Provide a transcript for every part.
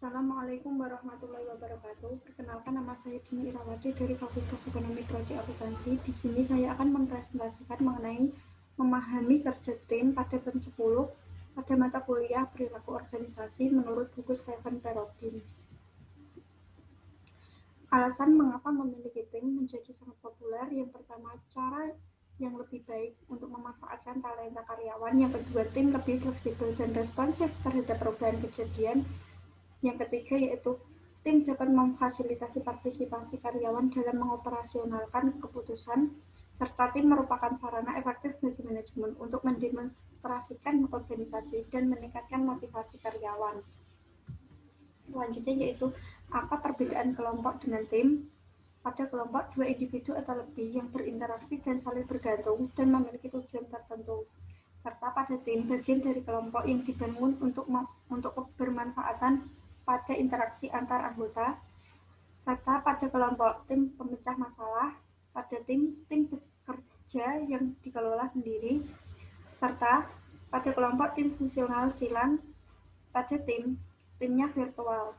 Assalamualaikum warahmatullahi wabarakatuh. Perkenalkan, nama saya Dini Irawati dari Fakultas Ekonomi Prodi Akuntansi. Di sini saya akan mempresentasikan mengenai memahami kerja tim pada bab 10 pada mata kuliah perilaku organisasi menurut buku Stephen Perrotin. Alasan mengapa memiliki tim menjadi sangat populer. Yang pertama, cara yang lebih baik untuk memanfaatkan talenta karyawan. Yang kedua, tim lebih fleksibel dan responsif terhadap perubahan kejadian. Yang ketiga yaitu tim dapat memfasilitasi partisipasi karyawan dalam mengoperasionalkan keputusan, serta tim merupakan sarana efektif bagi manajemen untuk mendemonstrasikan organisasi dan meningkatkan motivasi karyawan. Selanjutnya yaitu apa perbedaan kelompok dengan tim. Pada kelompok, dua individu atau lebih yang berinteraksi dan saling bergantung dan memiliki tujuan tertentu. Serta pada tim, bagian dari kelompok yang dibangun untuk bermanfaatan pada interaksi antar anggota. Serta pada kelompok, tim pemecah masalah. Pada tim bekerja yang dikelola sendiri. Serta pada kelompok, tim fungsional silang. Pada timnya virtual.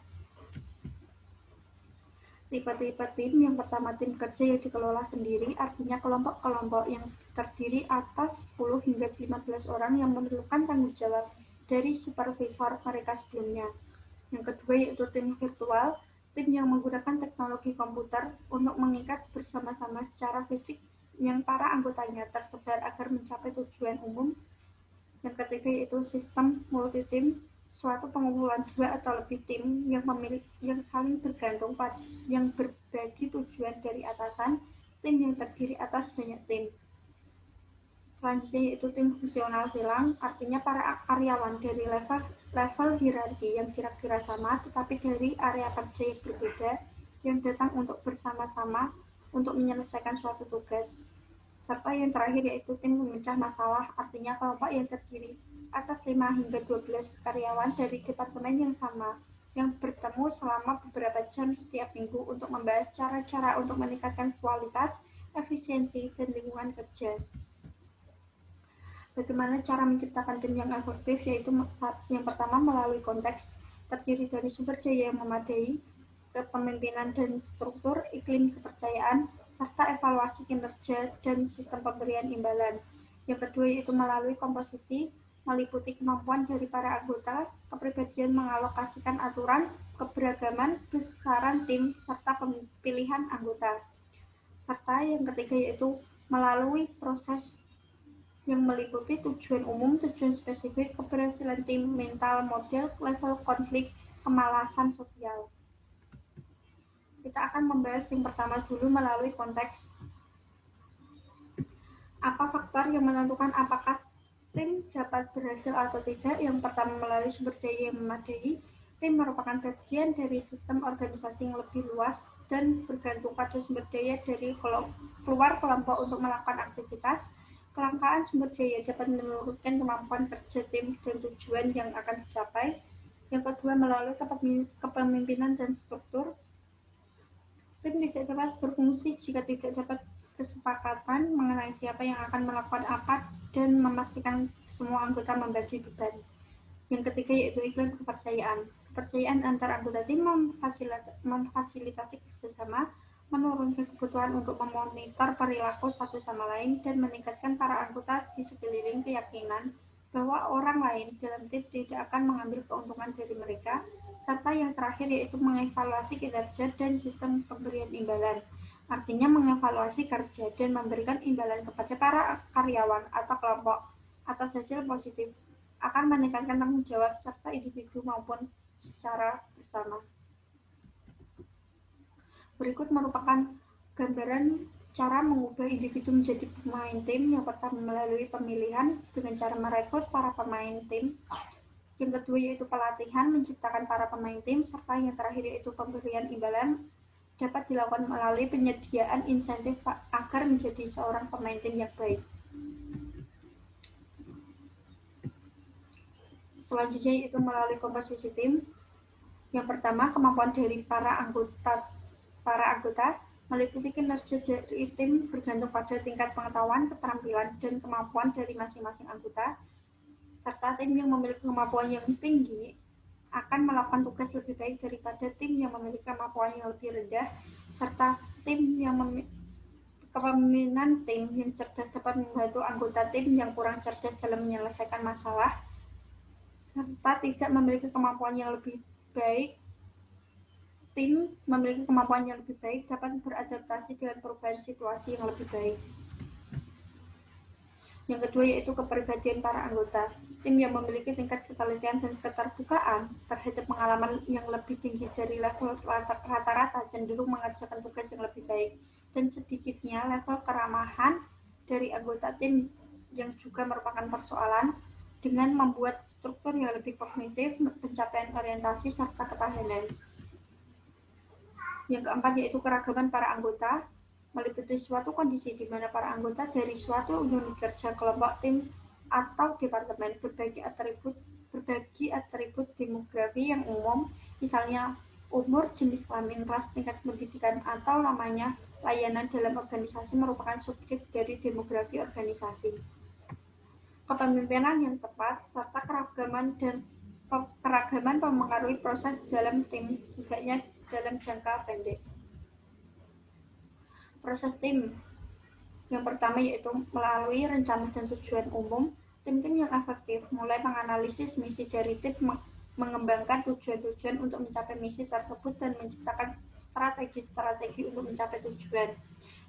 Tipe-tipe tim. Yang pertama, tim kerja yang dikelola sendiri, artinya kelompok-kelompok yang terdiri atas 10 hingga 15 orang yang memerlukan tanggung jawab dari supervisor mereka sebelumnya. Yang kedua yaitu tim virtual, tim yang menggunakan teknologi komputer untuk mengikat bersama-sama secara fisik yang para anggotanya tersebar agar mencapai tujuan umum. Yang ketiga yaitu sistem multi-tim, suatu pengumpulan dua atau lebih tim yang saling bergantung yang berbagi tujuan dari atasan, tim yang terdiri atas banyak tim. Selanjutnya yaitu tim fungsional silang, artinya para karyawan dari level hierarki yang kira-kira sama tetapi dari area kerja yang berbeda yang datang untuk bersama-sama untuk menyelesaikan suatu tugas. Serta yang terakhir yaitu tim pemecah masalah, artinya kelompok yang terdiri atas 5 hingga 12 karyawan dari departemen yang sama yang bertemu selama beberapa jam setiap minggu untuk membahas cara-cara untuk meningkatkan kualitas, efisiensi, dan lingkungan kerja. Bagaimana cara menciptakan tim yang efektif, yaitu yang pertama melalui konteks terdiri dari sumber daya yang memadai, kepemimpinan dan struktur, iklim kepercayaan, serta evaluasi kinerja dan sistem pemberian imbalan. Yang kedua yaitu melalui komposisi, meliputi kemampuan dari para anggota, kepribadian mengalokasikan aturan, keberagaman, besaran tim, serta pemilihan anggota. Serta yang ketiga yaitu melalui proses yang meliputi tujuan umum, tujuan spesifik, keberhasilan tim, mental, model, level konflik, kemalasan sosial. Kita akan membahas yang pertama dulu melalui konteks. Apa faktor yang menentukan apakah tim dapat berhasil atau tidak? Yang pertama melalui sumber daya yang memadai. Tim merupakan bagian dari sistem organisasi yang lebih luas dan bergantung pada sumber daya dari keluar kelompok untuk melakukan aktivitas. Kelangkaan sumber daya dapat menurunkan kemampuan kerja tim dan tujuan yang akan dicapai. Yang kedua melalui kepemimpinan dan struktur. Tim tidak dapat berfungsi jika tidak dapat kesepakatan mengenai siapa yang akan melakukan apa dan memastikan semua anggota membagi beban. Yang ketiga yaitu iklim kepercayaan. Kepercayaan antar anggota tim memfasilitasi kerjasama, menurunkan kebutuhan untuk memonitor perilaku satu sama lain, dan meningkatkan para anggota di sekeliling keyakinan bahwa orang lain dalam tim tidak akan mengambil keuntungan dari mereka. Serta yang terakhir yaitu mengevaluasi kinerja dan sistem pemberian imbalan. Artinya mengevaluasi kerja dan memberikan imbalan kepada para karyawan atau kelompok atas hasil positif akan meningkatkan tanggung jawab serta individu maupun secara bersama. Berikut merupakan gambaran cara mengubah individu menjadi pemain tim. Yang pertama melalui pemilihan dengan cara merekrut para pemain tim. Yang kedua yaitu pelatihan menciptakan para pemain tim, serta yang terakhir yaitu pemberian imbalan dapat dilakukan melalui penyediaan insentif agar menjadi seorang pemain tim yang baik. Selanjutnya yaitu melalui komposisi tim. Yang pertama, kemampuan dari para anggota meliputi kinerja dari tim bergantung pada tingkat pengetahuan, keterampilan, dan kemampuan dari masing-masing anggota. Serta tim yang memiliki kemampuan yang tinggi akan melakukan tugas lebih baik daripada tim yang memiliki kemampuan yang lebih rendah, serta kepemimpinan tim yang cerdas dapat membantu anggota tim yang kurang cerdas dalam menyelesaikan masalah, serta tidak memiliki kemampuan yang lebih baik. Tim memiliki kemampuan yang lebih baik dapat beradaptasi dengan perubahan situasi yang lebih baik. Yang kedua yaitu kepribadian para anggota. Tim yang memiliki tingkat ketelitian dan keterbukaan terhadap pengalaman yang lebih tinggi dari level rata-rata cenderung mengerjakan tugas yang lebih baik, dan sedikitnya level keramahan dari anggota tim yang juga merupakan persoalan dengan membuat struktur yang lebih kognitif, pencapaian orientasi, serta ketahanan. Yang keempat yaitu keragaman para anggota, meliputi suatu kondisi di mana para anggota dari suatu unit kerja, kelompok, tim, atau departemen berbagi atribut demografi yang umum, misalnya umur, jenis kelamin, ras, tingkat pendidikan, atau lamanya layanan dalam organisasi merupakan subjek dari demografi organisasi. Kepemimpinan yang tepat serta keragaman mempengaruhi proses dalam tim, tidaknya dalam jangka pendek. Proses tim yang pertama yaitu melalui rencana dan tujuan umum. Tim-tim yang efektif mulai menganalisis misi dari tim, mengembangkan tujuan-tujuan untuk mencapai misi tersebut, dan menciptakan strategi-strategi untuk mencapai tujuan.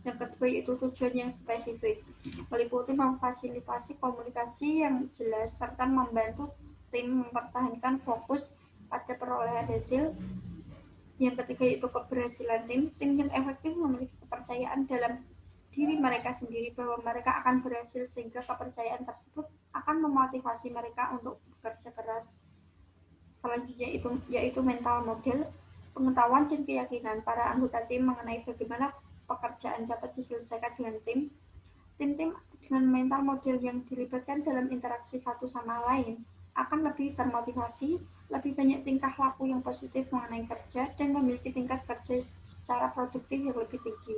Yang kedua yaitu tujuan yang spesifik, meliputi memfasilitasi komunikasi yang jelas serta membantu tim mempertahankan fokus pada perolehan hasil. Yang ketiga yaitu keberhasilan tim. Tim yang efektif memiliki kepercayaan dalam diri mereka sendiri bahwa mereka akan berhasil, sehingga kepercayaan tersebut akan memotivasi mereka untuk bekerja keras. Selanjutnya yaitu mental model, pengetahuan dan keyakinan para anggota tim mengenai bagaimana pekerjaan dapat diselesaikan dengan tim. Tim-tim dengan mental model yang dilibatkan dalam interaksi satu sama lain akan lebih termotivasi, lebih banyak tingkah laku yang positif mengenai kerja, dan memiliki tingkat kerja secara produktif yang lebih tinggi.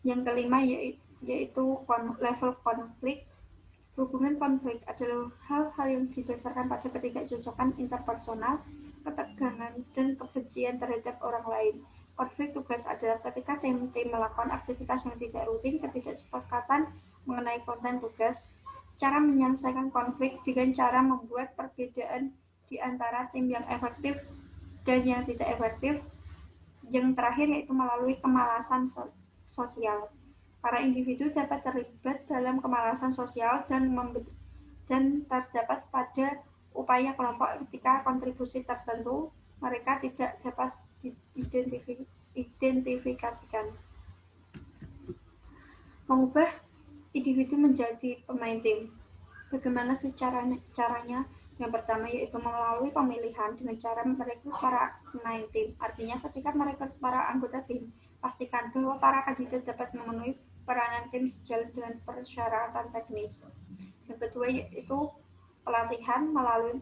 Yang kelima yaitu level konflik. Hubungan konflik adalah hal-hal yang didasarkan pada ketidakcocokan interpersonal, ketegangan, dan kebencian terhadap orang lain. Konflik tugas adalah ketika tim-tim melakukan aktivitas yang tidak rutin, ketidaksepakatan mengenai konten tugas, cara menyelesaikan konflik dengan cara membuat perbedaan di antara tim yang efektif dan yang tidak efektif. Yang terakhir yaitu melalui kemalasan sosial. Para individu dapat terlibat dalam kemalasan sosial dan terdapat pada upaya kelompok ketika kontribusi tertentu mereka tidak dapat diidentifikasikan. Mengubah individu menjadi pemain tim. Bagaimana caranya? Yang pertama yaitu melalui pemilihan dengan cara merekrut para pemain tim. Artinya ketika merekrut para anggota tim, pastikan bahwa para kandidat dapat memenuhi peranan tim sejalan dengan persyaratan teknis. Yang kedua yaitu pelatihan melalui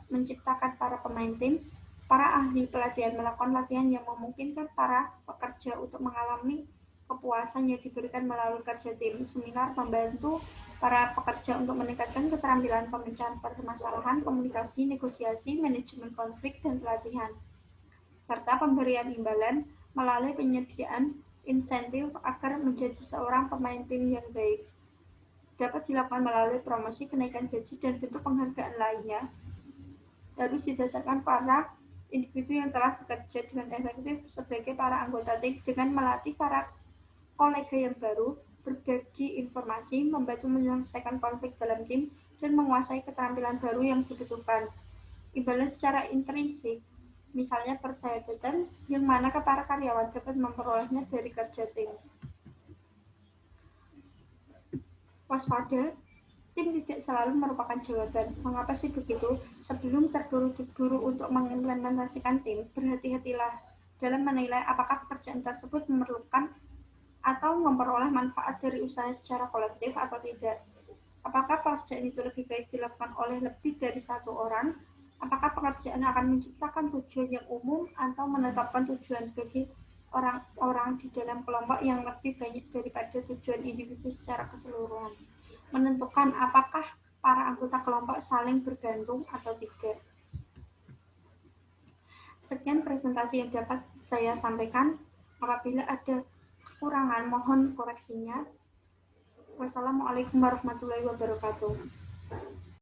menciptakan para pemain tim. Para ahli pelatihan melakukan latihan yang memungkinkan para pekerja untuk mengalami kepuasan yang diberikan melalui kerja tim. Seminar membantu para pekerja untuk meningkatkan keterampilan pemecahan permasalahan, komunikasi, negosiasi, manajemen konflik, dan pelatihan. Serta pemberian imbalan melalui penyediaan insentif agar menjadi seorang pemain tim yang baik. Dapat dilakukan melalui promosi, kenaikan gaji, dan bentuk penghargaan lainnya. Harus didasarkan para individu yang telah bekerja dengan efektif sebagai para anggota tim dengan melatih para kolega yang baru, berbagi informasi, membantu menyelesaikan konflik dalam tim, dan menguasai keterampilan baru yang dibutuhkan. Imbalan secara intrinsik, misalnya persahabatan, yang mana para karyawan dapat memperolehnya dari kerja tim. Waspada, tim tidak selalu merupakan jawaban. Mengapa sih begitu? Sebelum terburu-buru untuk mengimplementasikan tim, berhati-hatilah dalam menilai apakah pekerjaan tersebut memerlukan atau memperoleh manfaat dari usaha secara kolektif atau tidak. Apakah pekerjaan itu lebih baik dilakukan oleh lebih dari satu orang? Apakah pekerjaan akan menciptakan tujuan yang umum atau menetapkan tujuan bagi orang-orang di dalam kelompok yang lebih banyak daripada tujuan individu secara keseluruhan? Menentukan apakah para anggota kelompok saling bergantung atau tidak. Sekian presentasi yang dapat saya sampaikan. Apabila ada kekurangan, mohon koreksinya. Wassalamualaikum warahmatullahi wabarakatuh.